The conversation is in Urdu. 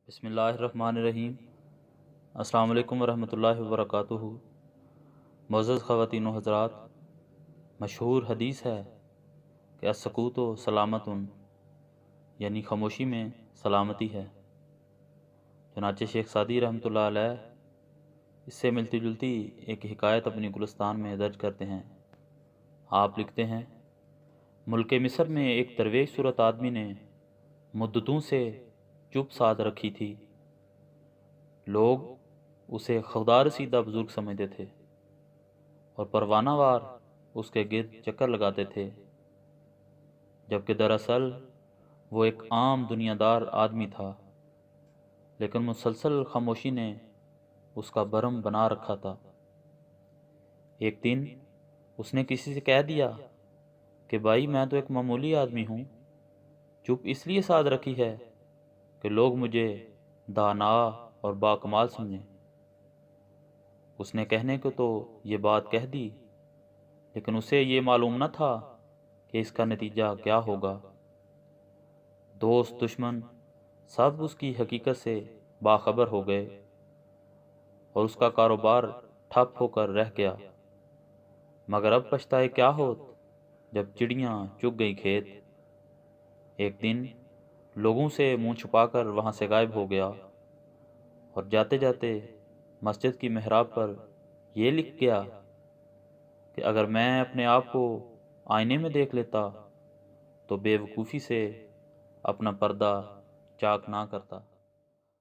بسم اللہ الرحمن الرحیم۔ السلام علیکم ورحمۃ اللہ وبرکاتہ۔ معزز خواتین و حضرات، مشہور حدیث ہے کہ السکوت سلامت، یعنی خاموشی میں سلامتی ہے۔ چنانچہ شیخ سعدی رحمۃ اللہ علیہ اس سے ملتی جلتی ایک حکایت اپنی گلستان میں درج کرتے ہیں۔ آپ لکھتے ہیں، ملک مصر میں ایک درویش صورت آدمی نے مدتوں سے چپ سادھ رکھی تھی۔ لوگ اسے خدا رسیدہ بزرگ سمجھتے تھے اور پروانہ وار اس کے گرد چکر لگاتے تھے، جبکہ دراصل وہ ایک عام دنیا دار آدمی تھا، لیکن مسلسل خاموشی نے اس کا بھرم بنا رکھا تھا۔ ایک دن اس نے کسی سے کہہ دیا کہ بھائی، میں تو ایک معمولی آدمی ہوں، چپ اس لیے سادھ رکھی ہے کہ لوگ مجھے دانا اور باکمال سمجھیں۔ اس نے کہنے کو تو یہ بات کہہ دی، لیکن اسے یہ معلوم نہ تھا کہ اس کا نتیجہ کیا ہوگا۔ دوست دشمن سب اس کی حقیقت سے باخبر ہو گئے اور اس کا کاروبار ٹھپ ہو کر رہ گیا۔ مگر اب پچھتائے کیا ہوت جب چڑیاں چگ گئی کھیت۔ ایک دن لوگوں سے منہ چھپا کر وہاں سے غائب ہو گیا اور جاتے جاتے مسجد کی محراب پر یہ لکھ گیا کہ اگر میں اپنے آپ کو آئینے میں دیکھ لیتا تو بے وقوفی سے اپنا پردہ چاک نہ کرتا۔